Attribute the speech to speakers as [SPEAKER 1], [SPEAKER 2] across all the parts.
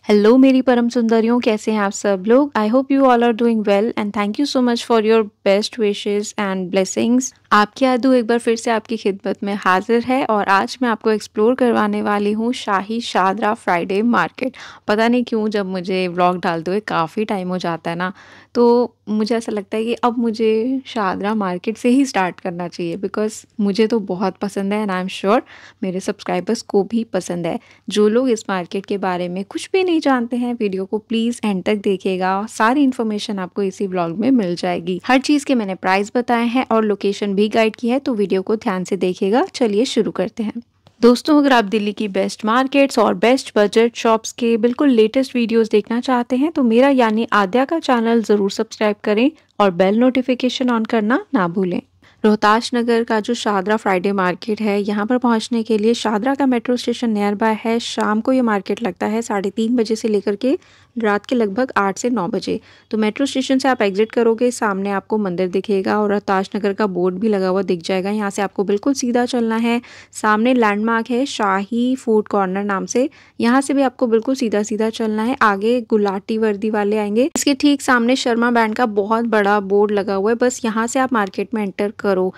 [SPEAKER 1] Hello मेरी परम सुंदरियों, कैसे हैं आप सब लोग। I hope you all are doing well and thank you so much for your best wishes and blessings. आपकी आदू एक बार फिर से आपकी खिदमत में हाजिर है और आज मैं आपको एक्सप्लोर करवाने वाली हूँ शाही शादरा फ्राइडे मार्केट। पता नहीं क्यों जब मुझे व्लॉग डालते हुए काफ़ी टाइम हो जाता है ना, तो मुझे ऐसा लगता है कि अब मुझे शादरा मार्केट से ही स्टार्ट करना चाहिए बिकॉज मुझे तो बहुत पसंद है एंड आई एम श्योर मेरे सब्सक्राइबर्स को भी पसंद है। जो लोग इस मार्केट के बारे में कुछ भी नहीं जानते हैं, वीडियो को प्लीज़ एंड तक देखिएगा। सारी इन्फॉर्मेशन आपको इसी व्लॉग में मिल जाएगी। हर चीज़ के मैंने प्राइस बताए हैं और लोकेशन भी गाइड की है, तो वीडियो को ध्यान से देखिएगा। चलिए शुरू करते हैं। दोस्तों, अगर आप दिल्ली की बेस्ट मार्केट्स और बेस्ट बजट शॉप्स के बिल्कुल लेटेस्ट वीडियोस देखना चाहते हैं तो मेरा यानी आद्या का चैनल ज़रूर सब्सक्राइब करें और बेल नोटिफिकेशन ऑन करना ना भूलें। रोहताश नगर का जो शादरा फ्राइडे मार्केट है, यहाँ पर पहुँचने के लिए शादरा का मेट्रो स्टेशन नियर बाय है। शाम को ये मार्केट लगता है 3:30 बजे से लेकर के रात के लगभग 8 से 9 बजे। तो मेट्रो स्टेशन से आप एग्जिट करोगे, सामने आपको मंदिर दिखेगा और रोहताश नगर का बोर्ड भी लगा हुआ दिख जाएगा। यहाँ से आपको बिल्कुल सीधा चलना है। सामने लैंडमार्क है शाही फूड कॉर्नर नाम से, यहाँ से भी आपको बिल्कुल सीधा सीधा चलना है। आगे गुलाटी वर्दी वाले आएंगे, इसके ठीक सामने शर्मा बैंड का बहुत बड़ा बोर्ड लगा हुआ है। बस यहाँ से आप मार्केट में एंटर करो।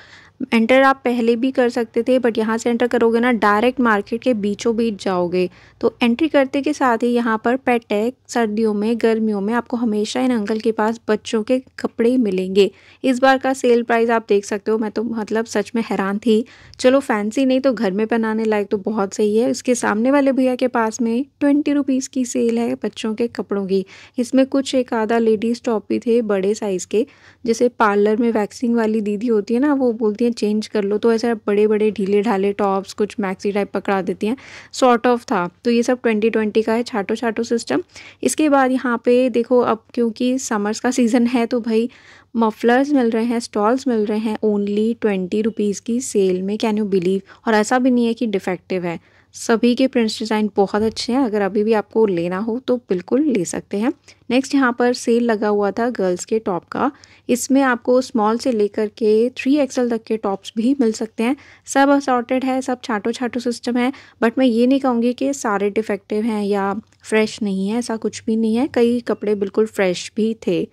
[SPEAKER 1] एंटर आप पहले भी कर सकते थे बट यहाँ से एंटर करोगे ना, डायरेक्ट मार्केट के बीचों बीच जाओगे। तो एंट्री करते के साथ ही यहाँ पर पेट है। सर्दियों में गर्मियों में आपको हमेशा इन अंकल के पास बच्चों के कपड़े मिलेंगे। इस बार का सेल प्राइस आप देख सकते हो, मैं तो मतलब सच में हैरान थी। चलो फैंसी नहीं तो घर में पहनाने लायक तो बहुत सही है। इसके सामने वाले भैया के पास में 20 रुपीज़ की सेल है बच्चों के कपड़ों की। इसमें कुछ एक आधा लेडीज़ टॉप भी थे बड़े साइज़ के, जैसे पार्लर में वैक्सिंग वाली दीदी होती है ना, वो बोलती हैं चेंज कर लो, तो ऐसे बड़े बड़े ढीले ढाले टॉप्स कुछ मैक्सी टाइप पकड़ा देती हैं, सॉर्ट ऑफ था। तो ये सब 2020 का है, छाटो छाटो सिस्टम। इसके बाद यहाँ पे देखो, अब क्योंकि समर्स का सीज़न है तो भाई मफलर्स मिल रहे हैं, स्टॉल्स मिल रहे हैं ओनली 20 रुपीज़ की सेल में। Can you believe. और ऐसा भी नहीं है कि डिफेक्टिव है, सभी के प्रिंट्स डिज़ाइन बहुत अच्छे हैं। अगर अभी भी आपको लेना हो तो बिल्कुल ले सकते हैं। नेक्स्ट यहाँ पर सेल लगा हुआ था गर्ल्स के टॉप का। इसमें आपको स्मॉल से लेकर के 3XL तक के टॉप्स भी मिल सकते हैं। सब असॉर्टेड है, सब छाटो छाटो सिस्टम है। बट मैं ये नहीं कहूँगी कि सारे डिफेक्टिव हैं या फ्रेश नहीं है, ऐसा कुछ भी नहीं है। कई कपड़े बिल्कुल फ्रेश भी थे।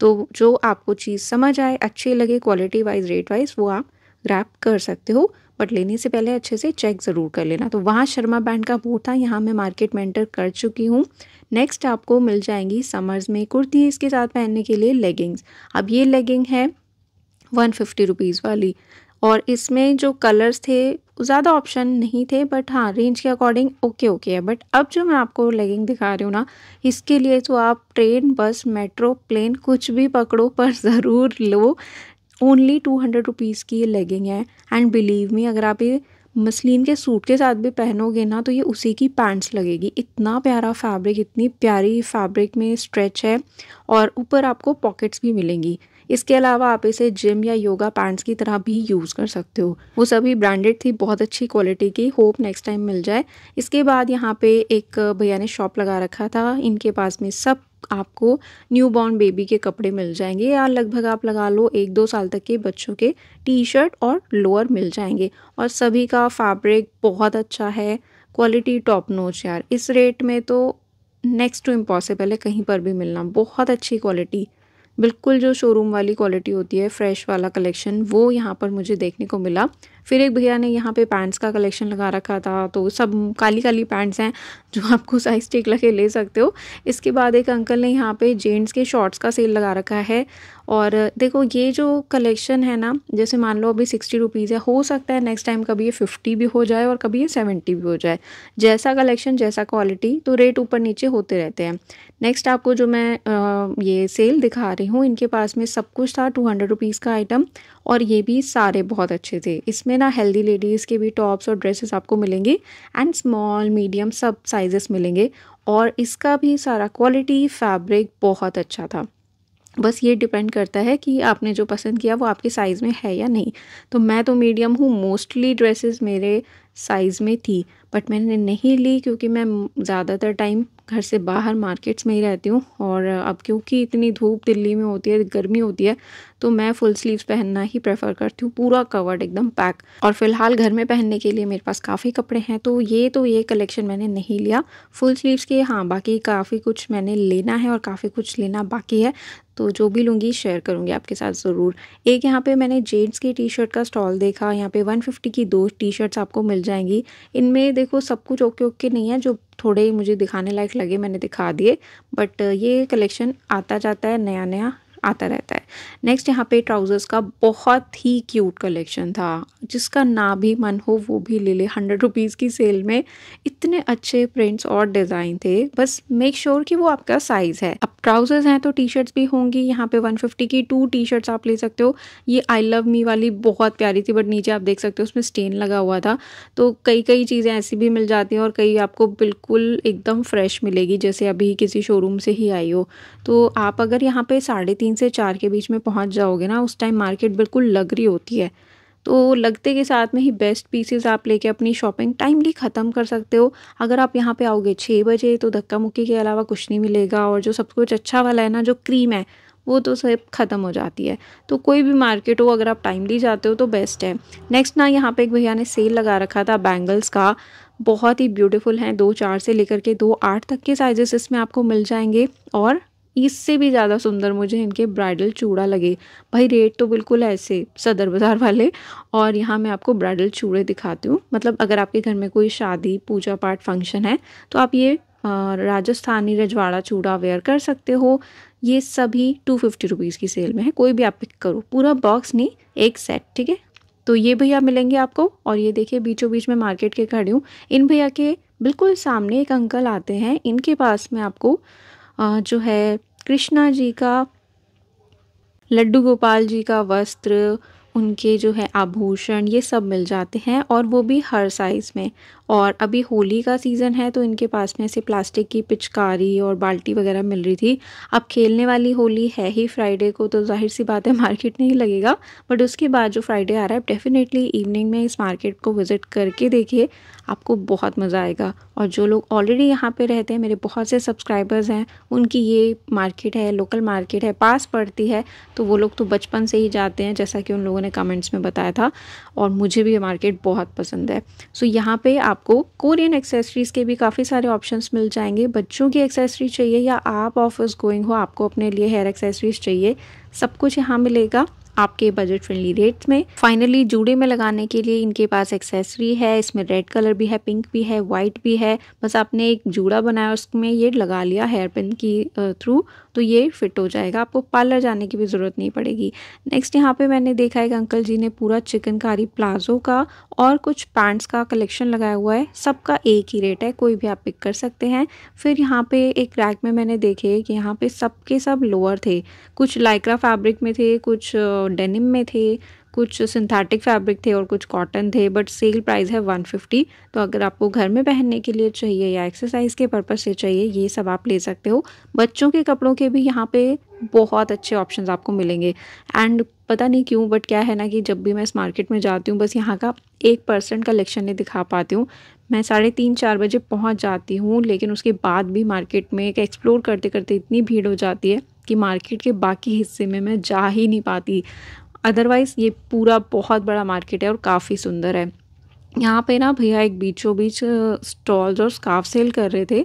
[SPEAKER 1] तो जो आपको चीज़ समझ आए, अच्छी लगे क्वालिटी वाइज रेट वाइज, वो आप ग्रैब कर सकते हो। बट लेने से पहले अच्छे से चेक ज़रूर कर लेना। तो वहाँ शर्मा बैंड का बोर्ड था, यहाँ मैं मार्केट में एंटर कर चुकी हूँ। नेक्स्ट आपको मिल जाएंगी समर्स में कुर्ती, इसके साथ पहनने के लिए लेगिंग्स। अब ये लेगिंग है 150 रुपीज़ वाली और इसमें जो कलर्स थे ज़्यादा ऑप्शन नहीं थे, बट हाँ रेंज के अकॉर्डिंग ओके ओके है। बट अब जो मैं आपको लेगिंग दिखा रही हूँ ना, इसके लिए तो आप ट्रेन बस मेट्रो प्लेन कुछ भी पकड़ो पर ज़रूर लो। ओनली 200 रुपीज़ की ये लेगिंग है एंड बिलीव मी, अगर आप ये मसलिन के सूट के साथ भी पहनोगे ना तो ये उसी की पैंट्स लगेगी। इतना प्यारा फैब्रिक, इतनी प्यारी फैब्रिक में स्ट्रेच है और ऊपर आपको पॉकेट्स भी मिलेंगी। इसके अलावा आप इसे जिम या योगा पैंट्स की तरह भी यूज़ कर सकते हो। वो सभी ब्रांडेड थी, बहुत अच्छी क्वालिटी की। होप नेक्स्ट टाइम मिल जाए। इसके बाद यहाँ पे एक भैया ने शॉप लगा रखा था, इनके पास में सब आपको न्यू बॉर्न बेबी के कपड़े मिल जाएंगे, या लगभग आप लगा लो 1-2 साल तक के बच्चों के टी शर्ट और लोअर मिल जाएंगे। और सभी का फैब्रिक बहुत अच्छा है, क्वालिटी टॉप नॉच यार। इस रेट में तो नेक्स्ट टू इम्पॉसिबल है कहीं पर भी मिलना। बहुत अच्छी क्वालिटी, बिल्कुल जो शोरूम वाली क्वालिटी होती है, फ्रेश वाला कलेक्शन, वो यहाँ पर मुझे देखने को मिला। फिर एक भैया ने यहाँ पे पैंट्स का कलेक्शन लगा रखा था, तो सब काली काली पैंट्स हैं जो आपको साइज ठीक लगे ले सकते हो। इसके बाद एक अंकल ने यहाँ पे जेंट्स के शॉर्ट्स का सेल लगा रखा है। और देखो ये जो कलेक्शन है ना, जैसे मान लो अभी 60 रुपीज़ है, हो सकता है नेक्स्ट टाइम कभी ये 50 भी हो जाए और कभी ये 70 भी हो जाए। जैसा कलेक्शन जैसा क्वालिटी, तो रेट ऊपर नीचे होते रहते हैं। नेक्स्ट आपको जो मैं ये सेल दिखा रही हूँ, इनके पास में सब कुछ था 200 रुपीज़ का आइटम और ये भी सारे बहुत अच्छे थे। इसमें ना हेल्दी लेडीज़ के भी टॉप्स और ड्रेसेस आपको मिलेंगे एंड स्मॉल मीडियम सब साइजेस मिलेंगे। और इसका भी सारा क्वालिटी फैब्रिक बहुत अच्छा था। बस ये डिपेंड करता है कि आपने जो पसंद किया वो आपके साइज़ में है या नहीं। तो मैं तो मीडियम हूँ, मोस्टली ड्रेसेस मेरे साइज़ में थी, बट मैंने नहीं ली क्योंकि मैं ज़्यादातर टाइम घर से बाहर मार्केट्स में ही रहती हूँ और अब क्योंकि इतनी धूप दिल्ली में होती है, गर्मी होती है, तो मैं फुल स्लीव्स पहनना ही प्रेफर करती हूँ, पूरा कवर्ड एकदम पैक। और फिलहाल घर में पहनने के लिए मेरे पास काफ़ी कपड़े हैं, तो ये कलेक्शन मैंने नहीं लिया फुल स्लीव्स के। हाँ, बाकी काफ़ी कुछ मैंने लेना है और काफ़ी कुछ लेना बाकी है, तो जो भी लूँगी शेयर करूँगी आपके साथ ज़रूर। एक यहाँ पे मैंने जेंट्स की टी शर्ट का स्टॉल देखा, यहाँ पे 150 की 2 टी शर्ट्स आपको मिल जाएंगी। इनमें देखो सब कुछ ओके ओके नहीं है, जो थोड़े मुझे दिखाने लायक लगे मैंने दिखा दिए, बट ये कलेक्शन आता जाता है, नया नया आता रहता है। नेक्स्ट यहाँ पे ट्राउज़र्स का बहुत ही क्यूट कलेक्शन था, जिसका ना भी मन हो वो भी ले ले। 100 रुपीज़ की सेल में इतने अच्छे प्रिंट्स और डिज़ाइन थे, बस मेक श्योर कि वो आपका साइज़ है। अब ट्राउज़र्स हैं तो टी शर्ट्स भी होंगी। यहाँ पे 150 की 2 टी शर्ट्स आप ले सकते हो। ये आई लव मी वाली बहुत प्यारी थी, बट नीचे आप देख सकते हो उसमें स्टेन लगा हुआ था। तो कई कई चीज़ें ऐसी भी मिल जाती हैं और कई आपको बिल्कुल एकदम फ्रेश मिलेगी, जैसे अभी किसी शोरूम से ही आई हो। तो आप अगर यहाँ पे 3:30 से 4 के बीच में पहुँच जाओगे ना, उस टाइम मार्केट बिल्कुल लग रही होती है, तो लगते के साथ में ही बेस्ट पीसेस आप लेके अपनी शॉपिंग टाइमली ख़त्म कर सकते हो। अगर आप यहाँ पे आओगे 6 बजे तो धक्का मुक्की के अलावा कुछ नहीं मिलेगा, और जो सब कुछ अच्छा वाला है ना, जो क्रीम है वो तो सब ख़त्म हो जाती है। तो कोई भी मार्केट हो, अगर आप टाइमली जाते हो तो बेस्ट है। नेक्स्ट ना, यहाँ पे एक भैया ने सेल लगा रखा था बैंगल्स का, बहुत ही ब्यूटीफुल हैं। 2-4 से लेकर के 2-8 तक के साइजेस इसमें आपको मिल जाएंगे, और इससे भी ज़्यादा सुंदर मुझे इनके ब्राइडल चूड़ा लगे। भाई रेट तो बिल्कुल ऐसे सदर बाज़ार वाले। और यहाँ मैं आपको ब्राइडल चूड़े दिखाती हूँ, मतलब अगर आपके घर में कोई शादी, पूजा पाठ, फंक्शन है तो आप ये राजस्थानी रजवाड़ा चूड़ा वेयर कर सकते हो। ये सभी 250 रुपीज़ की सेल में है, कोई भी आप पिक करो, पूरा बॉक्स नहीं, एक सेट, ठीक है। तो ये भैया मिलेंगे आपको। और ये देखिए बीचों बीच में मार्केट के खड़ी हूँ, इन भैया के बिल्कुल सामने एक अंकल आते हैं, इनके पास में आपको जो है कृष्णा जी का, लड्डू गोपाल जी का वस्त्र, उनके जो है आभूषण, ये सब मिल जाते हैं, और वो भी हर साइज़ में। और अभी होली का सीज़न है तो इनके पास में ऐसे प्लास्टिक की पिचकारी और बाल्टी वगैरह मिल रही थी। अब खेलने वाली होली है ही फ्राइडे को, तो जाहिर सी बात है मार्केट नहीं लगेगा, बट उसके बाद जो फ्राइडे आ रहा है, डेफिनेटली इवनिंग में इस मार्केट को विज़िट करके देखिए, आपको बहुत मज़ा आएगा। और जो लोग ऑलरेडी यहाँ पे रहते हैं, मेरे बहुत से सब्सक्राइबर्स हैं, उनकी ये मार्केट है, लोकल मार्केट है, पास पड़ती है, तो वो लोग तो बचपन से ही जाते हैं, जैसा कि उन लोगों ने कमेंट्स में बताया था। और मुझे भी ये मार्केट बहुत पसंद है। सो यहाँ पे आपको कोरियन एक्सेसरीज़ के भी काफ़ी सारे ऑप्शंस मिल जाएंगे। बच्चों की एक्सेसरी चाहिए या आप ऑफिस गोइंग हो, आपको अपने लिए हेयर एक्सेसरीज चाहिए, सब कुछ यहाँ मिलेगा आपके बजट फ्रेंडली रेट्स में। फाइनली जूड़े में लगाने के लिए इनके पास एक्सेसरी है, इसमें रेड कलर भी है, पिंक भी है, वाइट भी है। बस आपने एक जूड़ा बनाया, उसमें ये लगा लिया हेयर पिन की थ्रू, तो ये फिट हो जाएगा, आपको पार्लर जाने की भी ज़रूरत नहीं पड़ेगी। नेक्स्ट यहाँ पे मैंने देखा एक अंकल जी ने पूरा चिकनकारी प्लाजो का और कुछ पैंट्स का कलेक्शन लगाया हुआ है, सबका एक ही रेट है, कोई भी आप पिक कर सकते हैं। फिर यहाँ पे एक रैक में मैंने देखे कि यहाँ पे सबके सब लोअर थे, कुछ लाइक्रा फैब्रिक में थे, कुछ डेनिम में थे, कुछ सिंथेटिक फैब्रिक थे और कुछ कॉटन थे, बट सेल प्राइस है 150। तो अगर आपको घर में पहनने के लिए चाहिए या एक्सरसाइज के पर्पज से चाहिए, ये सब आप ले सकते हो। बच्चों के कपड़ों के भी यहाँ पे बहुत अच्छे ऑप्शंस आपको मिलेंगे। एंड पता नहीं क्यों, बट क्या है ना कि जब भी मैं इस मार्केट में जाती हूँ, बस यहाँ का 1% कलेक्शन नहीं दिखा पाती हूँ। मैं 3:30-4 बजे पहुँच जाती हूँ, लेकिन उसके बाद भी मार्केट में एक्सप्लोर करते करते इतनी भीड़ हो जाती है कि मार्केट के बाकी हिस्से में मैं जा ही नहीं पाती। अदरवाइज़ ये पूरा बहुत बड़ा मार्केट है और काफ़ी सुंदर है। यहाँ पे ना भैया एक बीचों बीच स्टॉल्स और स्कार्फ सेल कर रहे थे,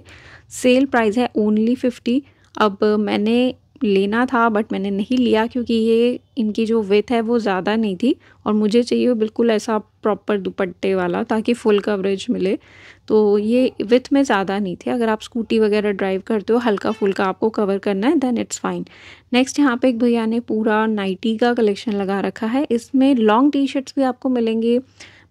[SPEAKER 1] सेल प्राइस है ओनली 50। अब मैंने लेना था बट मैंने नहीं लिया, क्योंकि ये इनकी जो विथ है वो ज़्यादा नहीं थी, और मुझे चाहिए बिल्कुल ऐसा प्रॉपर दुपट्टे वाला, ताकि फुल कवरेज मिले। तो ये विथ में ज़्यादा नहीं थे। अगर आप स्कूटी वगैरह ड्राइव करते हो, हल्का फुल्का आपको कवर करना है, देन इट्स फाइन। नेक्स्ट यहाँ पे एक भैया ने पूरा नाइटी का कलेक्शन लगा रखा है, इसमें लॉन्ग टी शर्ट्स भी आपको मिलेंगे,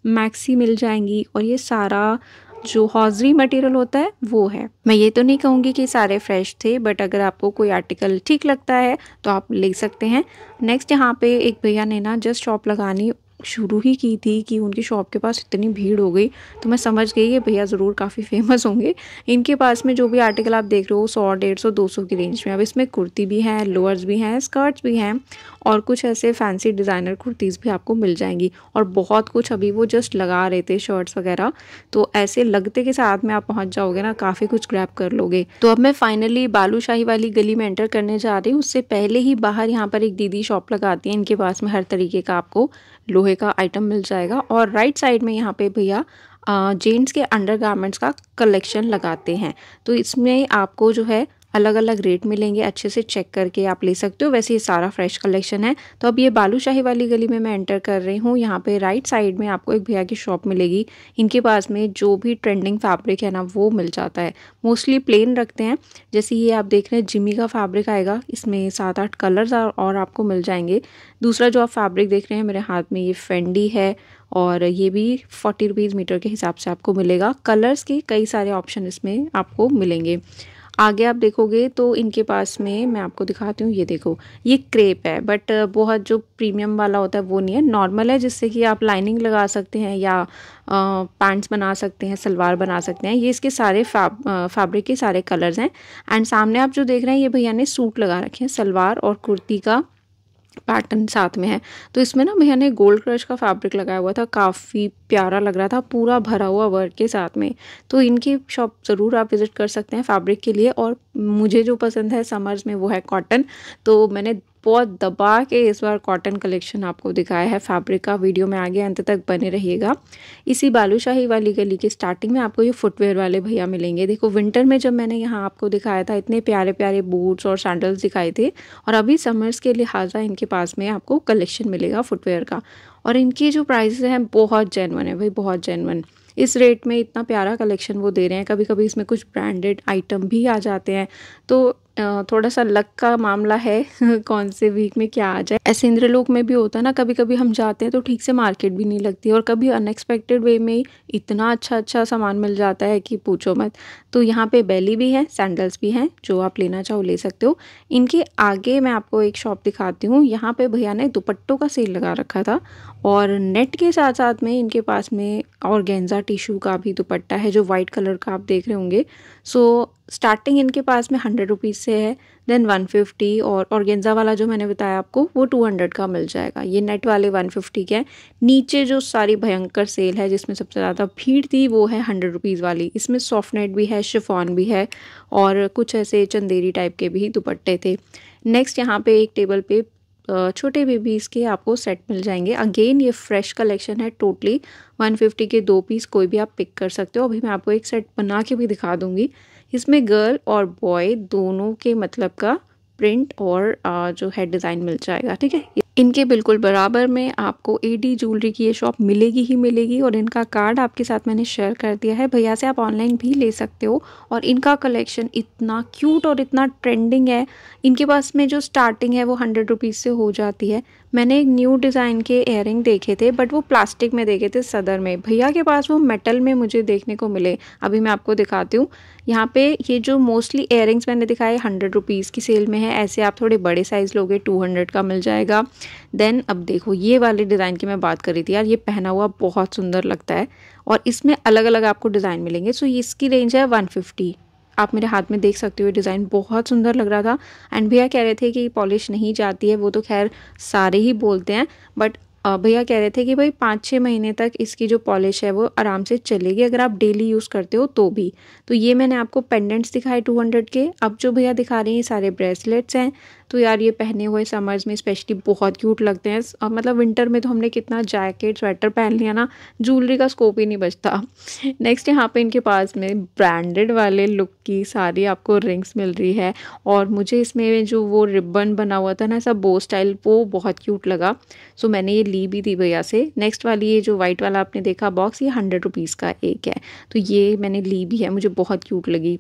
[SPEAKER 1] मैक्सी मिल जाएंगी, और ये सारा जो हॉजरी मटेरियल होता है वो है। मैं ये तो नहीं कहूँगी कि सारे फ्रेश थे, बट अगर आपको कोई आर्टिकल ठीक लगता है तो आप ले सकते हैं। नेक्स्ट यहाँ पे एक भैया ने ना जस्ट शॉप लगानी शुरू ही की थी कि उनकी शॉप के पास इतनी भीड़ हो गई, तो मैं समझ गई कि भैया ज़रूर काफ़ी फ़ेमस होंगे। इनके पास में जो भी आर्टिकल आप देख रहे हो 100, 150, 200 की रेंज में। अब इसमें कुर्ती भी है, लोअर्स भी हैं, स्कर्ट्स भी हैं और कुछ ऐसे फैंसी डिज़ाइनर कुर्तीज़ भी आपको मिल जाएंगी और बहुत कुछ अभी वो जस्ट लगा रहे थे शर्ट्स वगैरह, तो ऐसे लगते के साथ में आप पहुंच जाओगे ना, काफ़ी कुछ ग्रैब कर लोगे। तो अब मैं फाइनली बालूशाही वाली गली में एंटर करने जा रही हूँ। उससे पहले ही बाहर यहाँ पर एक दीदी शॉप लगाती है, इनके पास में हर तरीके का आपको लोहे का आइटम मिल जाएगा। और राइट साइड में यहाँ पे भैया जेंट्स के अंडरगारमेंट्स का कलेक्शन लगाते हैं, तो इसमें आपको जो है अलग अलग रेट मिलेंगे, अच्छे से चेक करके आप ले सकते हो। वैसे ये सारा फ्रेश कलेक्शन है। तो अब ये बालूशाही वाली गली में मैं एंटर कर रही हूँ। यहाँ पे राइट साइड में आपको एक भैया की शॉप मिलेगी। इनके पास में जो भी ट्रेंडिंग फैब्रिक है ना वो मिल जाता है, मोस्टली प्लेन रखते हैं। जैसे ये आप देख रहे हैं जिमी का फैब्रिक आएगा, इसमें 7-8 कलर्स और आपको मिल जाएंगे। दूसरा जो आप फैब्रिक देख रहे हैं मेरे हाथ में, ये फेंडी है और ये भी 40 रुपीज़ मीटर के हिसाब से आपको मिलेगा। कलर्स के कई सारे ऑप्शन इसमें आपको मिलेंगे। आगे आप देखोगे तो इनके पास में मैं आपको दिखाती हूँ, ये देखो ये क्रेप है, बट बहुत जो प्रीमियम वाला होता है वो नहीं है, नॉर्मल है, जिससे कि आप लाइनिंग लगा सकते हैं या पैंट्स बना सकते हैं, सलवार बना सकते हैं। ये इसके सारे फैब्रिक के सारे कलर्स हैं। एंड सामने आप जो देख रहे हैं ये भैया ने सूट लगा रखे हैं, सलवार और कुर्ती का पैटर्न साथ में है। तो इसमें ना भैया ने गोल्ड क्रश का फैब्रिक लगाया हुआ था, काफ़ी प्यारा लग रहा था, पूरा भरा हुआ वर्क के साथ में। तो इनकी शॉप ज़रूर आप विज़िट कर सकते हैं फैब्रिक के लिए। और मुझे जो पसंद है समर्स में वो है कॉटन, तो मैंने बहुत दबा के इस बार कॉटन कलेक्शन आपको दिखाया है फैब्रिक का। वीडियो में आगे अंत तक बने रहिएगा। इसी बालूशाही वाली गली की स्टार्टिंग में आपको ये फुटवेयर वाले भैया मिलेंगे। देखो विंटर में जब मैंने यहाँ आपको दिखाया था इतने प्यारे प्यारे बूट्स और सैंडल्स दिखाए थे, और अभी समर्स के लिहाजा इनके पास में आपको कलेक्शन मिलेगा फुटवेयर का। और इनकी जो प्राइसेस हैं बहुत जेन्युइन है भाई, बहुत जेन्युइन। इस रेट में इतना प्यारा कलेक्शन वो दे रहे हैं। कभी कभी इसमें कुछ ब्रांडेड आइटम भी आ जाते हैं, तो थोड़ा सा लक का मामला है कौन से वीक में क्या आ जाए। ऐसे इंद्रलोक में भी होता है ना, कभी कभी हम जाते हैं तो ठीक से मार्केट भी नहीं लगती, और कभी अनएक्सपेक्टेड वे में इतना अच्छा अच्छा सामान मिल जाता है कि पूछो मत। तो यहाँ पे बेली भी है, सैंडल्स भी हैं, जो आप लेना चाहो ले सकते हो। इनके आगे मैं आपको एक शॉप दिखाती हूँ। यहाँ पे भैया ने दुपट्टों का सेल लगा रखा था, और नेट के साथ साथ में इनके पास में ऑर्गेन्जा टिश्यू का भी दुपट्टा है, जो वाइट कलर का आप देख रहे होंगे। सो स्टार्टिंग इनके पास में 100 रुपीज़ से है, देन 150, और ऑर्गेन्जा वाला जो मैंने बताया आपको वो 200 का मिल जाएगा। ये नेट वाले 150 के हैं। नीचे जो सारी भयंकर सेल है जिसमें सबसे ज़्यादा भीड़ थी वो है 100 रुपीज़ वाली। इसमें सॉफ्ट नेट भी है, शिफॉन भी है, और कुछ ऐसे चंदेरी टाइप के भी दुपट्टे थे। नेक्स्ट यहाँ पे एक टेबल पे छोटे बेबीज़ के आपको सेट मिल जाएंगे। अगेन ये फ्रेश कलेक्शन है टोटली। 150 के 2 पीस कोई भी आप पिक कर सकते हो। अभी मैं आपको एक सेट बना के भी दिखा दूंगी। इसमें गर्ल और बॉय दोनों के मतलब का प्रिंट और जो है डिज़ाइन मिल जाएगा, ठीक है। इनके बिल्कुल बराबर में आपको एडी ज्वेलरी की ये शॉप मिलेगी ही मिलेगी, और इनका कार्ड आपके साथ मैंने शेयर कर दिया है। भैया से आप ऑनलाइन भी ले सकते हो, और इनका कलेक्शन इतना क्यूट और इतना ट्रेंडिंग है। इनके पास में जो स्टार्टिंग है वो 100 रुपीज़ से हो जाती है। मैंने एक न्यू डिज़ाइन के इयररिंग देखे थे, बट वो प्लास्टिक में देखे थे सदर में। भैया के पास वो मेटल में मुझे देखने को मिले। अभी मैं आपको दिखाती हूँ। यहाँ पे ये जो मोस्टली इयररिंग्स मैंने दिखाए 100 रुपीज़ की सेल में है। ऐसे आप थोड़े बड़े साइज़ लोगे 200 का मिल जाएगा। देन अब देखो ये वाले डिज़ाइन की मैं बात कर रही थी यार, ये पहना हुआ बहुत सुंदर लगता है, और इसमें अलग अलग आपको डिज़ाइन मिलेंगे। सो इसकी रेंज है 150। आप मेरे हाथ में देख सकते हो, डिज़ाइन बहुत सुंदर लग रहा था। एंड भैया कह रहे थे कि पॉलिश नहीं जाती है, वो तो खैर सारे ही बोलते हैं, बट भैया कह रहे थे कि भाई 5-6 महीने तक इसकी जो पॉलिश है वो आराम से चलेगी, अगर आप डेली यूज़ करते हो तो भी। तो ये मैंने आपको पेंडेंट्स दिखाए 200 के। अब जो भैया दिखा रहे हैं ये सारे ब्रेसलेट्स हैं। तो यार ये पहने हुए समर्स में स्पेशली बहुत क्यूट लगते हैं। मतलब विंटर में तो हमने कितना जैकेट स्वेटर पहन लिया ना, ज्वेलरी का स्कोप ही नहीं बचता। नेक्स्ट यहाँ पे इनके पास में ब्रांडेड वाले लुक की सारी आपको रिंग्स मिल रही है, और मुझे इसमें जो वो रिबन बना हुआ था ना ऐसा बो स्टाइल, वो बहुत क्यूट लगा। सो मैंने ये ली भी थी भैया से। नेक्स्ट वाली ये जो वाइट वाला आपने देखा बॉक्स, ये 100 रुपीज़ का एक है, तो ये मैंने ली भी है, मुझे बहुत क्यूट लगी।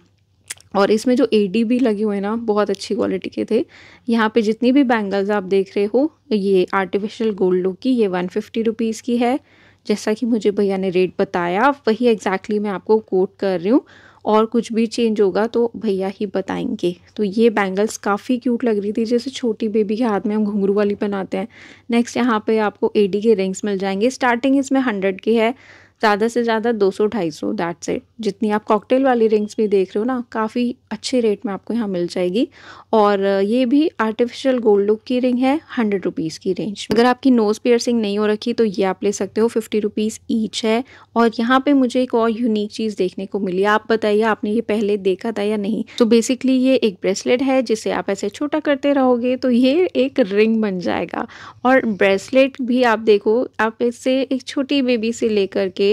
[SPEAKER 1] और इसमें जो एडी भी लगे हुए ना बहुत अच्छी क्वालिटी के थे। यहाँ पे जितनी भी बैंगल्स आप देख रहे हो ये आर्टिफिशियल गोल्ड लुक की, ये 150 रुपीज़ की है। जैसा कि मुझे भैया ने रेट बताया वही एग्जैक्टली मैं आपको कोट कर रही हूँ। और कुछ भी चेंज होगा तो भैया ही बताएंगे। तो ये बैंगल्स काफ़ी क्यूट लग रही थी, जैसे छोटी बेबी के हाथ में हम घुंघरू वाली पहनाते हैं। नेक्स्ट यहाँ पे आपको एडी के रिंग्स मिल जाएंगे। स्टार्टिंग इसमें 100 की है, ज़्यादा से ज़्यादा 200-250 दैट्स इट। जितनी आप कॉकटेल वाली रिंग्स भी देख रहे हो ना, काफ़ी अच्छे रेट में आपको यहाँ मिल जाएगी। और ये भी आर्टिफिशियल गोल्ड लुक की रिंग है, 100 रुपीज़ की रेंज। अगर आपकी नोज़ पियर्सिंग नहीं हो रखी तो ये आप ले सकते हो, 50 रुपीज़ ईच है। और यहाँ पे मुझे एक और यूनिक चीज़ देखने को मिली, आप बताइए आपने ये पहले देखा था या नहीं। तो बेसिकली ये एक ब्रेसलेट है जिसे आप ऐसे छोटा करते रहोगे तो ये एक रिंग बन जाएगा। और ब्रेसलेट भी आप देखो, आप इससे एक छोटी बेबी से लेकर के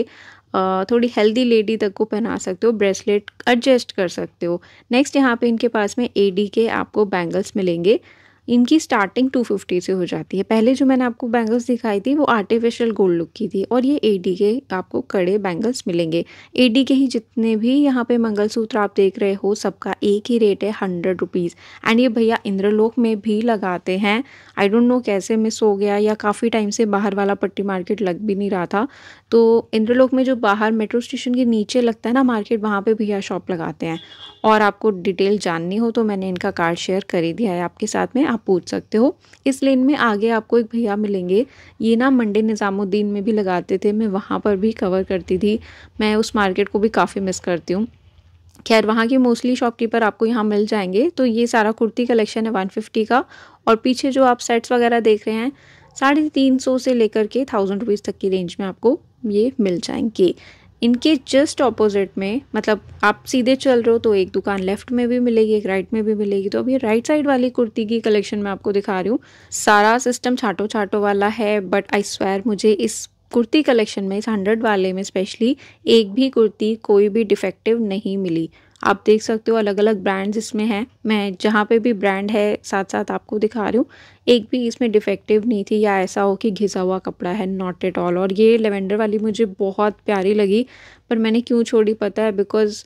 [SPEAKER 1] थोड़ी हेल्दी लेडी तक को पहना सकते हो, ब्रेसलेट एडजस्ट कर सकते हो। नेक्स्ट यहाँ पे इनके पास में एडी के आपको बैंगल्स मिलेंगे। इनकी स्टार्टिंग 250 से हो जाती है। पहले जो मैंने आपको बैंगल्स दिखाई थी वो आर्टिफिशियल गोल्ड लुक की थी, और ये एडी के आपको कड़े बैंगल्स मिलेंगे। एडी के ही जितने भी यहाँ पे मंगलसूत्र आप देख रहे हो सबका एक ही रेट है, 100 रुपीज़। एंड ये भैया इंद्रलोक में भी लगाते हैं। आई डोंट नो कैसे मिस हो गया, या काफ़ी टाइम से बाहर वाला पट्टी मार्केट लग भी नहीं रहा था। तो इंद्रलोक में जो बाहर मेट्रो स्टेशन के नीचे लगता है ना मार्केट, वहाँ पे भैया शॉप लगाते हैं। और आपको डिटेल जाननी हो तो मैंने इनका कार्ड शेयर कर ही दिया है आपके साथ में, आप पूछ सकते हो। इस लेन में आगे आपको एक भैया मिलेंगे, ये ना मंडी निज़ामुद्दीन में भी लगाते थे, मैं वहाँ पर भी कवर करती थी। मैं उस मार्केट को भी काफ़ी मिस करती हूँ। खैर वहाँ की मोस्टली शॉपकीपर आपको यहाँ मिल जाएंगे। तो ये सारा कुर्ती कलेक्शन है 150 का। और पीछे जो आप सेट्स वगैरह देख रहे हैं 350 से लेकर के 1000 रुपीज़ तक की रेंज में आपको ये मिल जाएंगे। इनके जस्ट ऑपोजिट में, मतलब आप सीधे चल रहे हो तो एक दुकान लेफ्ट में भी मिलेगी, एक राइट में भी मिलेगी। तो अभी राइट साइड वाली कुर्ती की कलेक्शन मैं आपको दिखा रही हूँ। सारा सिस्टम छाटो छाटो वाला है, बट आई स्वेयर मुझे इस कुर्ती कलेक्शन में, इस 100 वाले में स्पेशली, एक भी कुर्ती कोई भी डिफेक्टिव नहीं मिली। आप देख सकते हो अलग अलग ब्रांड्स इसमें हैं, मैं जहाँ पे भी ब्रांड है साथ साथ आपको दिखा रही हूँ। एक भी इसमें डिफेक्टिव नहीं थी या ऐसा हो कि घिसा हुआ कपड़ा है, नॉट एट ऑल। और ये लेवेंडर वाली मुझे बहुत प्यारी लगी, पर मैंने क्यों छोड़ी पता है, बिकॉज़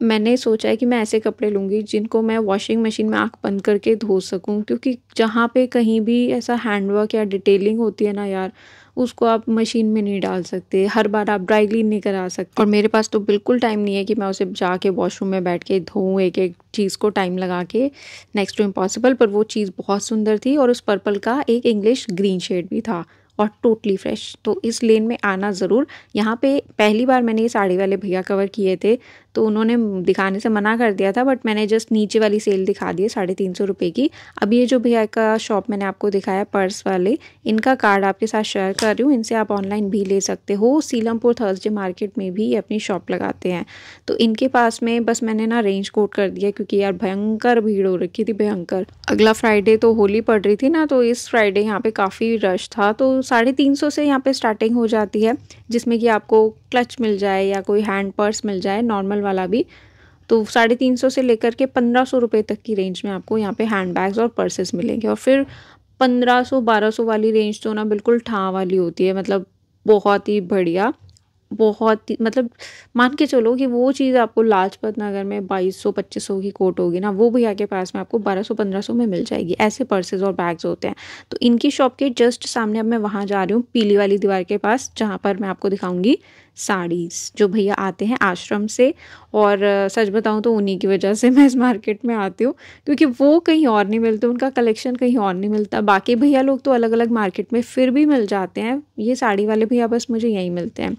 [SPEAKER 1] मैंने सोचा है कि मैं ऐसे कपड़े लूँगी जिनको मैं वॉशिंग मशीन में आँख बंद करके धो सकूँ। क्योंकि जहाँ पे कहीं भी ऐसा हैंडवर्क या डिटेलिंग होती है ना यार, उसको आप मशीन में नहीं डाल सकते, हर बार आप ड्राई क्लीन नहीं करा सकते। और मेरे पास तो बिल्कुल टाइम नहीं है कि मैं उसे जाके वॉशरूम में बैठ के धोऊँ एक एक चीज़ को टाइम लगा के, नेक्स्ट टू इम्पॉसिबल। पर वो चीज़ बहुत सुंदर थी, और उस पर्पल का एक इंग्लिश ग्रीन शेड भी था और टोटली फ्रेश। तो इस लेन में आना ज़रूर। यहाँ पे पहली बार मैंने ये साड़ी वाले भैया कवर किए थे तो उन्होंने दिखाने से मना कर दिया था, बट मैंने जस्ट नीचे वाली सेल दिखा दी है 350 रुपये की। अब ये जो भैया का शॉप मैंने आपको दिखाया पर्स वाले, इनका कार्ड आपके साथ शेयर कर रही हूँ। इनसे आप ऑनलाइन भी ले सकते हो। सीलमपुर थर्सडे मार्केट में भी ये अपनी शॉप लगाते हैं। तो इनके पास में बस मैंने ना रेंज कोट कर दिया, क्योंकि यार भयंकर भीड़ हो रखी थी, भयंकर। अगला फ्राइडे तो होली पड़ रही थी ना, तो इस फ्राइडे यहाँ पे काफ़ी रश था। तो 350 से यहाँ पे स्टार्टिंग हो जाती है, जिसमें कि आपको क्लच मिल जाए या कोई हैंड पर्स मिल जाए, नॉर्मल वाला भी। तो 350 से लेकर के 1500 रुपये तक की रेंज में आपको यहाँ पे हैंड बैग्स और पर्सेस मिलेंगे। और फिर 1500-1200 वाली रेंज तो ना बिल्कुल ठाह वाली होती है, मतलब बहुत ही बढ़िया, बहुत ही, मतलब मान के चलो कि वो चीज़ आपको लाजपत नगर में 2200-2500 की कोट होगी ना, वो भैया के पास में आपको 1200-1500 में मिल जाएगी। ऐसे पर्सेस और बैग्स होते हैं। तो इनकी शॉप के जस्ट सामने अब मैं वहाँ जा रही हूँ, पीली वाली दीवार के पास, जहाँ पर मैं आपको दिखाऊंगी साड़ीज़। जो भैया आते हैं आश्रम से, और सच बताऊँ तो उन्हीं की वजह से मैं इस मार्केट में आती हूँ, क्योंकि वो कहीं और नहीं मिलते, उनका कलेक्शन कहीं और नहीं मिलता। बाकी भैया लोग तो अलग अलग मार्केट में फिर भी मिल जाते हैं, ये साड़ी वाले भैया बस मुझे यहीं मिलते हैं।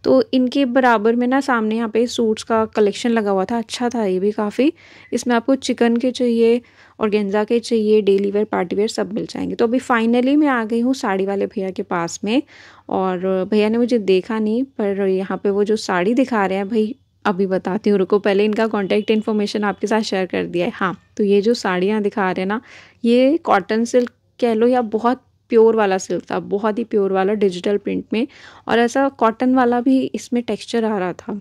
[SPEAKER 1] तो इनके बराबर में ना सामने यहाँ पे सूट्स का कलेक्शन लगा हुआ था, अच्छा था ये भी काफ़ी। इसमें आपको चिकन के चाहिए, ऑर्गेन्जा के चाहिए, डेली वेयर, पार्टी वेयर सब मिल जाएंगे। तो अभी फाइनली मैं आ गई हूँ साड़ी वाले भैया के पास में, और भैया ने मुझे देखा नहीं, पर यहाँ पे वो जो साड़ी दिखा रहे हैं भाई, अभी बताती हूँ, रुको, पहले इनका कॉन्टैक्ट इन्फॉर्मेशन आपके साथ शेयर कर दिया है। हाँ, तो ये जो साड़ियाँ दिखा रहे हैं ना, ये कॉटन सिल्क कह लो या बहुत प्योर वाला सिल्क था, बहुत ही प्योर वाला डिजिटल प्रिंट में, और ऐसा कॉटन वाला भी इसमें टेक्सचर आ रहा था।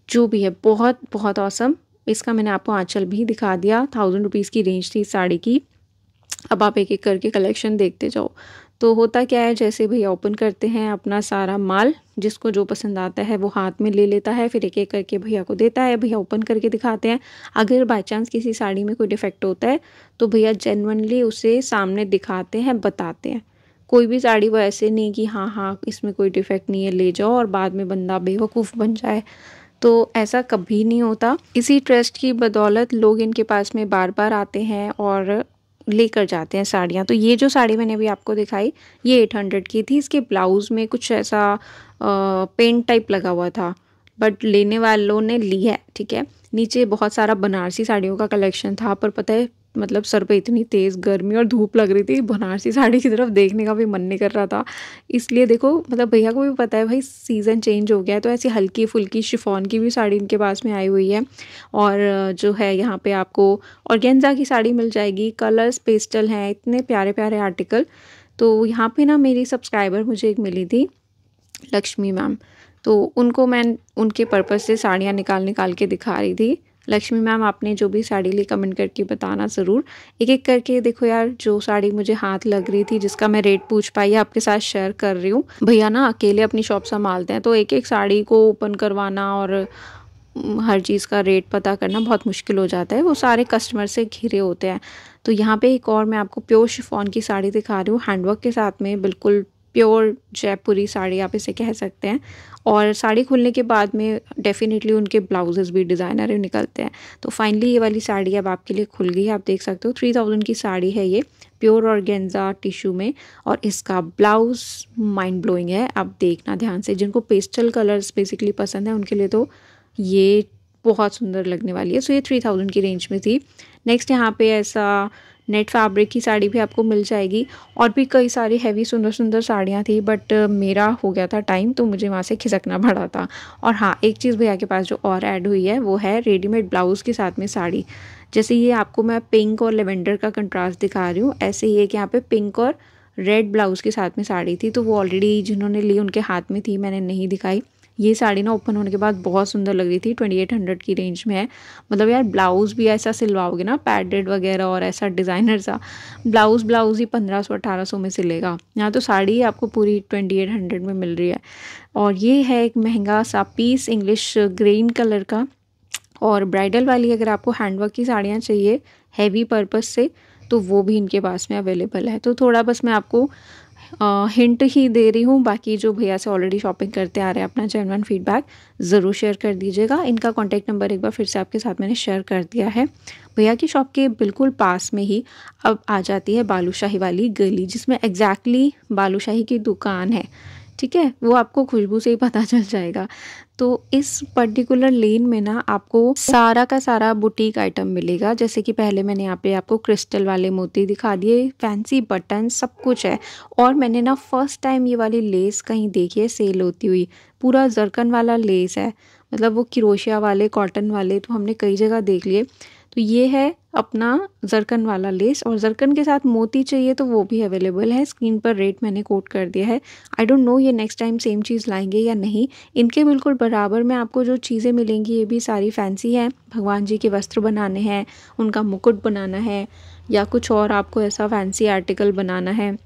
[SPEAKER 1] जो भी है बहुत बहुत औसम। इसका मैंने आपको आंचल भी दिखा दिया। 1000 रुपीज़ की रेंज थी इस साड़ी की। अब आप एक एक करके कलेक्शन देखते जाओ। तो होता क्या है, जैसे भैया ओपन करते हैं अपना सारा माल, जिसको जो पसंद आता है वो हाथ में ले लेता है, फिर एक एक करके भैया को देता है, भैया ओपन करके दिखाते हैं। अगर बाय चांस किसी साड़ी में कोई डिफेक्ट होता है तो भैया जेन्युइनली उसे सामने दिखाते हैं, बताते हैं। कोई भी साड़ी वो ऐसे नहीं कि हाँ हाँ इसमें कोई डिफेक्ट नहीं है ले जाओ, और बाद में बंदा बेवकूफ़ बन जाए। तो ऐसा कभी नहीं होता। इसी ट्रस्ट की बदौलत लोग इनके पास में बार-बार आते हैं और लेकर जाते हैं साड़ियाँ। तो ये जो साड़ी मैंने अभी आपको दिखाई, ये 800 की थी। इसके ब्लाउज़ में कुछ ऐसा पेंट टाइप लगा हुआ था, बट लेने वालों ने ली है, ठीक है। नीचे बहुत सारा बनारसी साड़ियों का कलेक्शन था, पर पता है मतलब सर पे इतनी तेज़ गर्मी और धूप लग रही थी, बनारसी साड़ी की तरफ देखने का भी मन नहीं कर रहा था। इसलिए देखो मतलब भैया को भी पता है भाई सीज़न चेंज हो गया है, तो ऐसी हल्की-फुल्की शिफॉन की भी साड़ी इनके पास में आई हुई है। और जो है यहाँ पे आपको ऑर्गेन्जा की साड़ी मिल जाएगी, कलर्स पेस्टल हैं, इतने प्यारे-प्यारे आर्टिकल। तो यहाँ पे ना मेरी सब्सक्राइबर मुझे एक मिली थी, लक्ष्मी मैम, तो उनको मैं उनके पर्पज़ से साड़ियाँ निकाल के दिखा रही थी। लक्ष्मी मैम, आपने जो भी साड़ी ली कमेंट करके बताना ज़रूर। एक-एक करके देखो यार, जो साड़ी मुझे हाथ लग रही थी, जिसका मैं रेट पूछ पाई आपके साथ शेयर कर रही हूँ। भैया ना अकेले अपनी शॉप संभालते हैं, तो एक-एक साड़ी को ओपन करवाना और हर चीज़ का रेट पता करना बहुत मुश्किल हो जाता है। वो सारे कस्टमर से घिरे होते हैं। तो यहाँ पे एक और मैं आपको प्योर शिफॉन की साड़ी दिखा रही हूँ, हैंडवर्क के साथ में, बिल्कुल प्योर जयपुरी साड़ी आप इसे कह सकते हैं। और साड़ी खुलने के बाद में डेफ़िनेटली उनके ब्लाउजेज़ भी डिज़ाइनर ही निकलते हैं। तो फाइनली ये वाली साड़ी अब आपके लिए खुल गई है, आप देख सकते हो। 3000 की साड़ी है ये, प्योर ऑर्गेन्जा टिश्यू में, और इसका ब्लाउज़ माइंड ब्लोइंग है। आप देखना ध्यान से, जिनको पेस्टल कलर्स बेसिकली पसंद है उनके लिए तो ये बहुत सुंदर लगने वाली है। सो ये 3000 की रेंज में थी। नेक्स्ट यहाँ पे ऐसा नेट फैब्रिक की साड़ी भी आपको मिल जाएगी, और भी कई सारी हैवी सुंदर-सुंदर साड़ियाँ थी, बट मेरा हो गया था टाइम, तो मुझे वहाँ से खिसकना पड़ा था। और हाँ, एक चीज़ भैया के पास जो और ऐड हुई है वो है रेडीमेड ब्लाउज़ के साथ में साड़ी। जैसे ये आपको मैं पिंक और लेवेंडर का कंट्रास्ट दिखा रही हूँ, ऐसे ही एक यहाँ पे पिंक और रेड ब्लाउज़ के साथ में साड़ी थी, तो वो ऑलरेडी जिन्होंने ली उनके हाथ में थी, मैंने नहीं दिखाई। ये साड़ी ना ओपन होने के बाद बहुत सुंदर लग रही थी, 2800 की रेंज में है। मतलब यार ब्लाउज़ भी ऐसा सिलवाओगे ना पैडेड वगैरह और ऐसा डिज़ाइनर सा, ब्लाउज़ ही 1500-1800 में सिलेगा। यहाँ तो साड़ी आपको पूरी 2800 में मिल रही है। और ये है एक महंगा सा पीस इंग्लिश ग्रीन कलर का। और ब्राइडल वाली अगर आपको हैंडवर्क की साड़ियाँ चाहिए हैवी पर्पस से, तो वो भी इनके पास में अवेलेबल है। तो थोड़ा बस मैं आपको हिंट ही दे रही हूँ, बाकी जो भैया से ऑलरेडी शॉपिंग करते आ रहे हैं अपना जेन्युइन फीडबैक ज़रूर शेयर कर दीजिएगा। इनका कॉन्टैक्ट नंबर एक बार फिर से आपके साथ मैंने शेयर कर दिया है। भैया की शॉप के बिल्कुल पास में ही अब आ जाती है बालूशाही वाली गली, जिसमें एग्जैक्टली बालूशाही की दुकान है, ठीक है। वो आपको खुशबू से ही पता चल जाएगा। तो इस पर्टिकुलर लेन में ना आपको सारा का सारा बुटीक आइटम मिलेगा। जैसे कि पहले मैंने यहाँ पे आपको क्रिस्टल वाले मोती दिखा दिए, फैंसी बटन सब कुछ है। और मैंने ना फर्स्ट टाइम ये वाली लेस कहीं देखी है सेल होती हुई, पूरा जरकन वाला लेस है। मतलब वो क्रोशिया वाले, कॉटन वाले तो हमने कई जगह देख लिए। तो ये है अपना जरकन वाला लेस, और जरकन के साथ मोती चाहिए तो वो भी अवेलेबल है। स्क्रीन पर रेट मैंने कोट कर दिया है। आई डोंट नो ये नेक्स्ट टाइम सेम चीज़ लाएंगे या नहीं। इनके बिल्कुल बराबर में आपको जो चीज़ें मिलेंगी ये भी सारी फैंसी हैं। भगवान जी के वस्त्र बनाने हैं, उनका मुकुट बनाना है, या कुछ और आपको ऐसा फैंसी आर्टिकल बनाना है,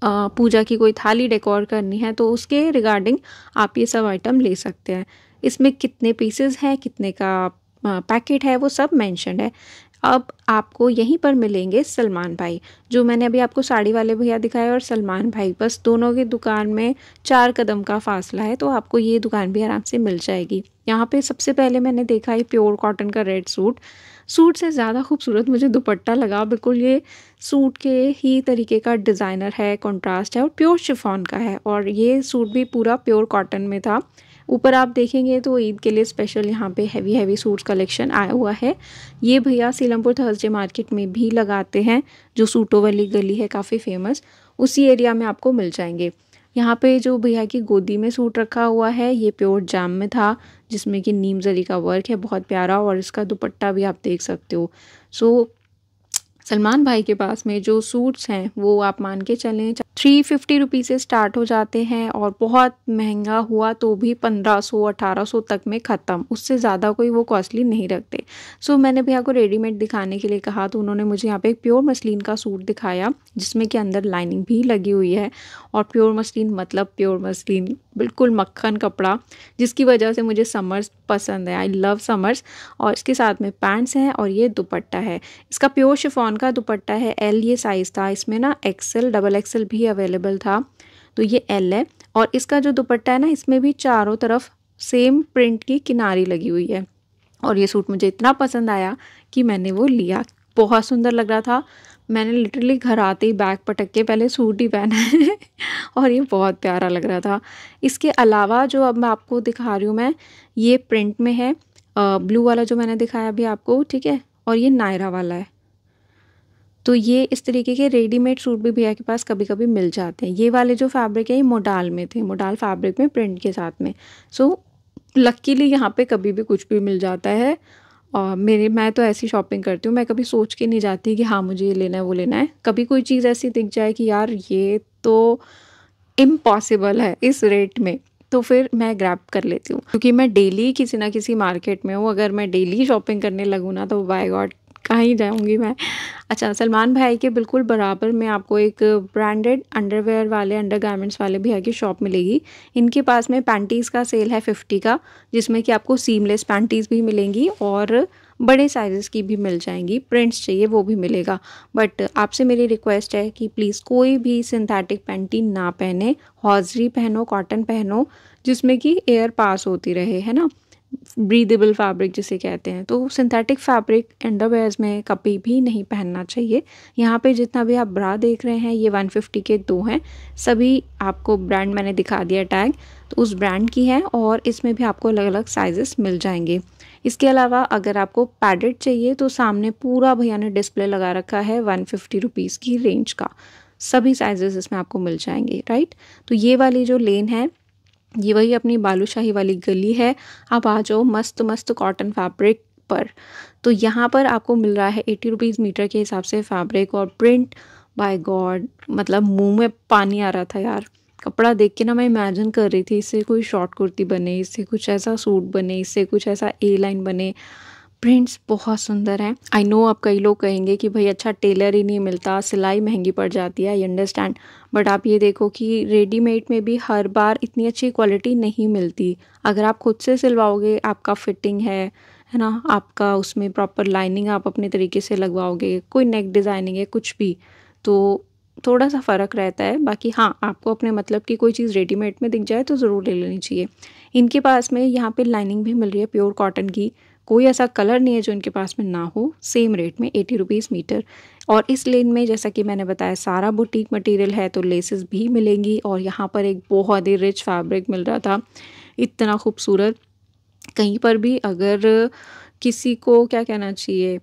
[SPEAKER 1] पूजा की कोई थाली डेकोर करनी है, तो उसके रिगार्डिंग आप ये सब आइटम ले सकते हैं। इसमें कितने पीसेस हैं, कितने का पैकेट है, वो सब मेंशन्ड है। अब आपको यहीं पर मिलेंगे सलमान भाई, जो मैंने अभी आपको साड़ी वाले भैया दिखाए, और सलमान भाई, बस दोनों की दुकान में 4 कदम का फासला है, तो आपको ये दुकान भी आराम से मिल जाएगी। यहाँ पे सबसे पहले मैंने देखा है प्योर कॉटन का रेड सूट से ज़्यादा खूबसूरत मुझे दुपट्टा लगा। बिल्कुल ये सूट के ही तरीके का डिज़ाइनर है, कॉन्ट्रास्ट है, और प्योर शिफॉन का है। और ये सूट भी पूरा प्योर कॉटन में था। ऊपर आप देखेंगे तो ईद के लिए स्पेशल यहाँ पे हैवी सूट्स कलेक्शन आया हुआ है। ये भैया सीलमपुर थर्सडे मार्केट में भी लगाते हैं, जो सूटों वाली गली है काफ़ी फेमस, उसी एरिया में आपको मिल जाएंगे। यहाँ पे जो भैया की गोदी में सूट रखा हुआ है ये प्योर जाम में था, जिसमें कि नीम जरी का वर्क है बहुत प्यारा, और इसका दुपट्टा भी आप देख सकते हो। सो सलमान भाई के पास में जो सूट्स हैं वो आप मान के चलें 350 रुपीज़ से स्टार्ट हो जाते हैं, और बहुत महंगा हुआ तो भी 1500-1800 तक में ख़त्म, उससे ज़्यादा कोई वो कॉस्टली नहीं रखते। सो मैंने भैया को रेडीमेड दिखाने के लिए कहा, तो उन्होंने मुझे यहाँ पे एक प्योर मसलिन का सूट दिखाया, जिसमें कि अंदर लाइनिंग भी लगी हुई है। और प्योर मसलिन मतलब प्योर मसलिन, बिल्कुल मक्खन कपड़ा, जिसकी वजह से मुझे समर्स पसंद है। I love summers. और इसके साथ में पैंट्स हैं, और ये दुपट्टा है। इसका प्योर शिफॉन का दुपट्टा है, एल ये साइज़ था। इसमें ना एक्सेल, डबल एक्सेल भी अवेलेबल था, तो ये एल है। और इसका जो दुपट्टा है ना, इसमें भी चारों तरफ सेम प्रिंट की किनारी लगी हुई है। और ये सूट मुझे इतना पसंद आया कि मैंने वो लिया। बहुत सुंदर लग रहा था। मैंने लिटरली घर आते ही बैग पटक के पहले सूट ही पहना है और ये बहुत प्यारा लग रहा था। इसके अलावा जो अब मैं आपको दिखा रही हूँ मैं, ये प्रिंट में है। ब्लू वाला जो मैंने दिखाया अभी आपको, ठीक है, और ये नायरा वाला है। तो ये इस तरीके के रेडीमेड सूट भी भैया के पास कभी कभी मिल जाते हैं। ये वाले जो फैब्रिक है ये मोडाल में थे, मोडाल फैब्रिक में प्रिंट के साथ में। सो लकीली यहाँ पे कभी भी कुछ भी मिल जाता है। और मैं तो ऐसी शॉपिंग करती हूँ, मैं कभी सोच के नहीं जाती कि हाँ मुझे ये लेना है वो लेना है। कभी कोई चीज़ ऐसी दिख जाए कि यार ये तो इम्पॉसिबल है इस रेट में, तो फिर मैं ग्रैब कर लेती हूँ, क्योंकि मैं डेली किसी ना किसी मार्केट में हूँ। अगर मैं डेली शॉपिंग करने लगूँ ना तो बाय गॉड कहीं जाऊँगी मैं। अच्छा, सलमान भाई के बिल्कुल बराबर में आपको एक ब्रांडेड अंडरवेयर वाले, अंडरगारमेंट्स वाले भैया की शॉप मिलेगी। इनके पास में पैंटीज़ का सेल है 50 का, जिसमें कि आपको सीमलेस पैंटीज़ भी मिलेंगी और बड़े साइज़ेस की भी मिल जाएंगी। प्रिंट्स चाहिए वो भी मिलेगा। बट आपसे मेरी रिक्वेस्ट है कि प्लीज़ कोई भी सिंथेटिक पैंटी ना पहने, हॉजरी पहनो, कॉटन पहनो, जिसमें कि एयर पास होती रहे, है ना, ब्रीदेबल फैब्रिक जिसे कहते हैं। तो सिंथेटिक फैब्रिक अंडरवेयर्स में कभी भी नहीं पहनना चाहिए। यहाँ पे जितना भी आप ब्रा देख रहे हैं ये 150 के 2 हैं। सभी आपको ब्रांड मैंने दिखा दिया टैग, तो उस ब्रांड की है और इसमें भी आपको अलग अलग साइजेस मिल जाएंगे। इसके अलावा अगर आपको पैडेड चाहिए तो सामने पूरा भैया ने डिस्प्ले लगा रखा है 150 रुपीज़ की रेंज का। सभी साइजेस इसमें आपको मिल जाएंगे, राइट। तो ये वाली जो लेन है ये वही अपनी बालूशाही वाली गली है। आप आ जाओ मस्त मस्त कॉटन फैब्रिक पर। तो यहाँ पर आपको मिल रहा है 80 रुपीज़ मीटर के हिसाब से फैब्रिक और प्रिंट। बाय गॉड, मतलब मुंह में पानी आ रहा था यार। कपड़ा देख के ना मैं इमेजिन कर रही थी इससे कोई शॉर्ट कुर्ती बने, इससे कुछ ऐसा सूट बने, इससे कुछ ऐसा ए लाइन बने। प्रिंट्स बहुत सुंदर हैं। आई नो अब कई लोग कहेंगे कि भाई अच्छा टेलर ही नहीं मिलता, सिलाई महंगी पड़ जाती है, आई अंडरस्टैंड। बट आप ये देखो कि रेडीमेड में भी हर बार इतनी अच्छी क्वालिटी नहीं मिलती। अगर आप खुद से सिलवाओगे, आपका फिटिंग है ना, आपका उसमें प्रॉपर लाइनिंग आप अपने तरीके से लगवाओगे, कोई नेक डिज़ाइनिंग है कुछ भी, तो थोड़ा सा फ़र्क रहता है। बाकी हाँ, आपको अपने मतलब की कोई चीज़ रेडीमेड में दिख जाए तो ज़रूर ले लेनी चाहिए। इनके पास में यहाँ पे लाइनिंग भी मिल रही है प्योर कॉटन की। कोई ऐसा कलर नहीं है जो इनके पास में ना हो। सेम रेट में 80 रुपीज़ मीटर। और इस लेन में जैसा कि मैंने बताया सारा बुटीक मटेरियल है, तो लेसेस भी मिलेंगी। और यहाँ पर एक बहुत ही रिच फैब्रिक मिल रहा था, इतना खूबसूरत। कहीं पर भी अगर किसी को क्या कहना चाहिए,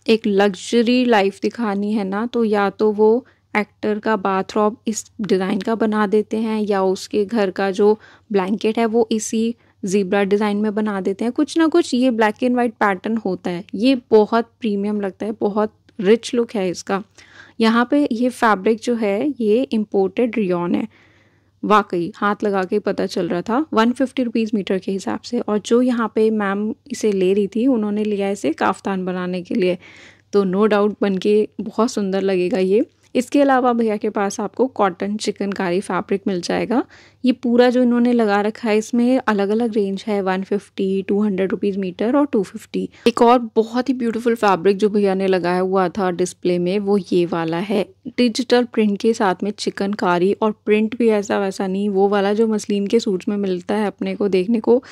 [SPEAKER 1] एक लग्जरी लाइफ दिखानी है ना, तो या तो वो एक्टर का बाथरॉब इस डिज़ाइन का बना देते हैं, या उसके घर का जो ब्लैंकेट है वो इसी ज़ीब्रा डिज़ाइन में बना देते हैं। कुछ ना कुछ ये ब्लैक एंड वाइट पैटर्न होता है। ये बहुत प्रीमियम लगता है, बहुत रिच लुक है इसका। यहाँ पे ये फैब्रिक जो है ये इम्पोर्टेड रियॉन है। वाकई हाथ लगा के पता चल रहा था 150 रुपीज़ मीटर के हिसाब से। और जो यहाँ पे मैम इसे ले रही थी उन्होंने लिया इसे काफ्तान बनाने के लिए, तो नो डाउट बन के बहुत सुंदर लगेगा ये। इसके अलावा भैया के पास आपको कॉटन चिकनकारी फैब्रिक मिल जाएगा। ये पूरा जो इन्होंने लगा रखा है इसमें अलग अलग रेंज है, 150, 200 रुपीज़ मीटर और 250। एक और बहुत ही ब्यूटीफुल फैब्रिक जो भैया ने लगाया हुआ था डिस्प्ले में वो ये वाला है, डिजिटल प्रिंट के साथ में चिकनकारी। और प्रिंट भी ऐसा वैसा नहीं, वो वाला जो मसलिन के सूट्स में मिलता है अपने को देखने को,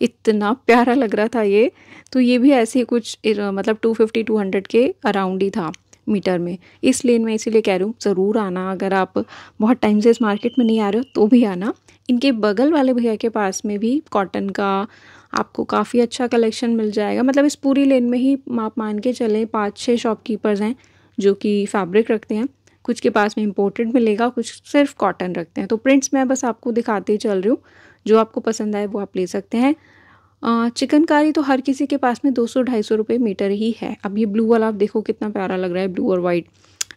[SPEAKER 1] इतना प्यारा लग रहा था ये। तो ये भी ऐसे ही कुछ मतलब 250 200 के अराउंड ही था मीटर में। इस लेन में इसीलिए कह रही हूँ ज़रूर आना। अगर आप बहुत टाइम से इस मार्केट में नहीं आ रहे हो तो भी आना। इनके बगल वाले भैया के पास में भी कॉटन का आपको काफ़ी अच्छा कलेक्शन मिल जाएगा। मतलब इस पूरी लेन में ही आप मान के चलें 5-6 शॉपकीपर्स हैं जो कि फैब्रिक रखते हैं। कुछ के पास में इम्पोर्टेड मिलेगा, कुछ सिर्फ कॉटन रखते हैं। तो प्रिंट्स मैं बस आपको दिखाते ही चल रही हूँ, जो आपको पसंद आए वो आप ले सकते हैं। चिकनकारी तो हर किसी के पास में 200-250 रुपये मीटर ही है। अब ये ब्लू वाला आप देखो कितना प्यारा लग रहा है, ब्लू और वाइट,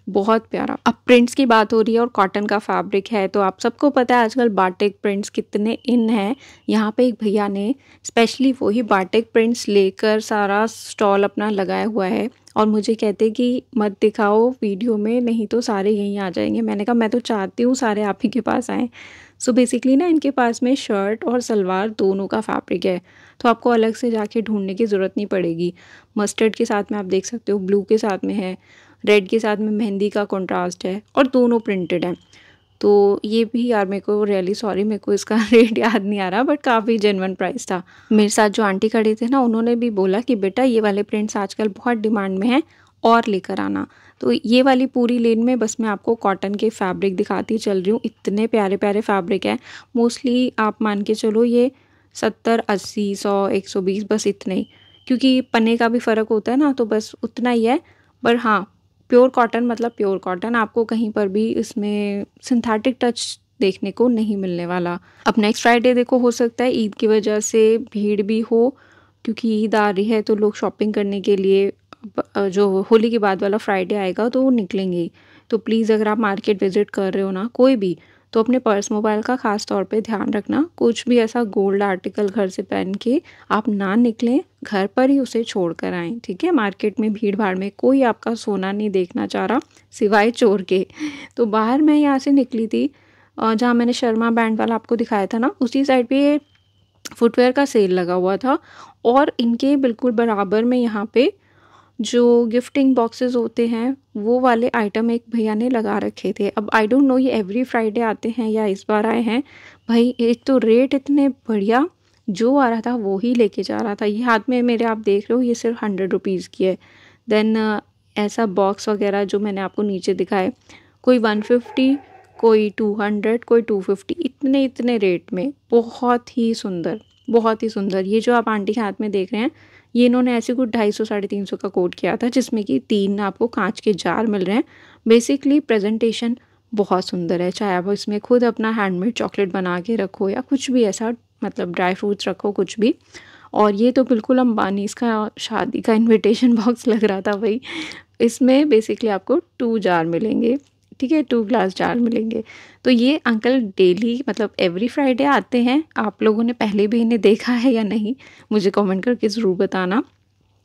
[SPEAKER 1] बहुत प्यारा। अब प्रिंट्स की बात हो रही है और कॉटन का फैब्रिक है, तो आप सबको पता है आजकल बाटिक प्रिंट्स कितने इन हैं। यहाँ पे एक भैया ने स्पेशली वही बाटिक प्रिंट्स लेकर सारा स्टॉल अपना लगाया हुआ है। और मुझे कहते कि मत दिखाओ वीडियो में, नहीं तो सारे यहीं आ जाएंगे। मैंने कहा मैं तो चाहती हूँ सारे आप ही के पास आएँ। सो बेसिकली ना इनके पास में शर्ट और सलवार दोनों का फैब्रिक है, तो आपको अलग से जाके ढूंढने की ज़रूरत नहीं पड़ेगी। मस्टर्ड के साथ में आप देख सकते हो, ब्लू के साथ में है, रेड के साथ में मेहंदी का कंट्रास्ट है, और दोनों प्रिंटेड हैं। तो ये भी यार मेरे को रियली सॉरी, मेरे को इसका रेट याद नहीं आ रहा, बट काफ़ी जेन्युइन प्राइस था। मेरे साथ जो आंटी खड़े थे ना, उन्होंने भी बोला कि बेटा ये वाले प्रिंट्स आजकल बहुत डिमांड में हैं और लेकर आना। तो ये वाली पूरी लेन में बस मैं आपको कॉटन के फैब्रिक दिखाती चल रही हूँ। इतने प्यारे प्यारे फैब्रिक हैं। मोस्टली आप मान के चलो ये 70, 80, 100, 120 बस इतने ही, क्योंकि पन्ने का भी फ़र्क होता है ना, तो बस उतना ही है। पर हाँ, प्योर कॉटन मतलब प्योर कॉटन, आपको कहीं पर भी इसमें सिंथेटिक टच देखने को नहीं मिलने वाला। अब नेक्स्ट फ्राइडे देखो, हो सकता है ईद की वजह से भीड़ भी हो, क्योंकि ईद आ रही है तो लोग शॉपिंग करने के लिए जो होली के बाद वाला फ्राइडे आएगा तो वो निकलेंगे ही। तो प्लीज़ अगर आप मार्केट विजिट कर रहे हो ना कोई भी, तो अपने पर्स मोबाइल का ख़ास तौर पे ध्यान रखना। कुछ भी ऐसा गोल्ड आर्टिकल घर से पहन के आप ना निकलें, घर पर ही उसे छोड़ कर आएँ, ठीक है। मार्केट में भीड़ भाड़ में कोई आपका सोना नहीं देखना चाह रहा सिवाय चोर के। तो बाहर मैं यहाँ से निकली थी, जहाँ मैंने शर्मा बैंड वाला आपको दिखाया था ना, उसी साइड पे फुटवेयर का सेल लगा हुआ था, और इनके बिल्कुल बराबर में यहाँ पे जो गिफ्टिंग बॉक्सेस होते हैं वो वाले आइटम एक भैया ने लगा रखे थे। अब आई डोंट नो ये एवरी फ्राइडे आते हैं या इस बार आए हैं। भाई एक तो रेट इतने बढ़िया, जो आ रहा था वो ही लेके जा रहा था। ये हाथ में मेरे आप देख रहे हो, ये सिर्फ 100 रुपीज़ की है। देन ऐसा बॉक्स वगैरह जो मैंने आपको नीचे दिखाए, कोई 150, कोई 200, कोई 250, इतने इतने रेट में बहुत ही सुंदर, बहुत ही सुंदर। ये जो आप आंटी के हाथ में देख रहे हैं, ये इन्होंने ऐसे कुछ 250 350 का कोट किया था, जिसमें कि 3 आपको कांच के जार मिल रहे हैं। बेसिकली प्रेजेंटेशन बहुत सुंदर है, चाहे आप इसमें खुद अपना हैंडमेड चॉकलेट बना के रखो या कुछ भी ऐसा, मतलब ड्राई फ्रूट्स रखो कुछ भी। और ये तो बिल्कुल अंबानी इसका शादी का इनविटेशन बॉक्स लग रहा था भाई। इसमें बेसिकली आपको 2 जार मिलेंगे, ठीक है, 2 ग्लास जार मिलेंगे। तो ये अंकल डेली मतलब एवरी फ्राइडे आते हैं। आप लोगों ने पहले भी इन्हें देखा है या नहीं, मुझे कमेंट करके ज़रूर बताना।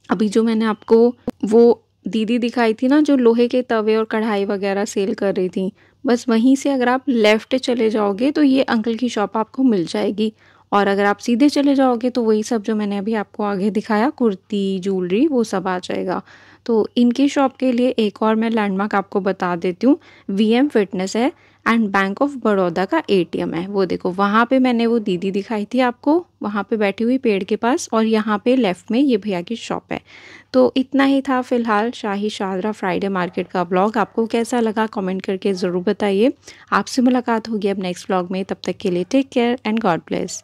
[SPEAKER 1] अभी जो मैंने आपको वो दीदी दिखाई थी ना, जो लोहे के तवे और कढ़ाई वगैरह सेल कर रही थी, बस वहीं से अगर आप लेफ़्ट चले जाओगे तो ये अंकल की शॉप आपको मिल जाएगी। और अगर आप सीधे चले जाओगे तो वही सब जो मैंने अभी आपको आगे दिखाया, कुर्ती, ज्वेलरी, वो सब आ जाएगा। तो इनकी शॉप के लिए एक और मैं लैंडमार्क आपको बता देती हूँ, वीएम फिटनेस है एंड बैंक ऑफ बड़ौदा का एटीएम है। वो देखो वहाँ पे मैंने वो दीदी दिखाई थी आपको, वहाँ पे बैठी हुई पेड़ के पास, और यहाँ पे लेफ़्ट में ये भैया की शॉप है। तो इतना ही था फ़िलहाल शाही शादरा फ्राइडे मार्केट का व्लॉग। आपको कैसा लगा कमेंट करके ज़रूर बताइए। आपसे मुलाकात होगी अब नेक्स्ट व्लॉग में, तब तक के लिए take care and God bless.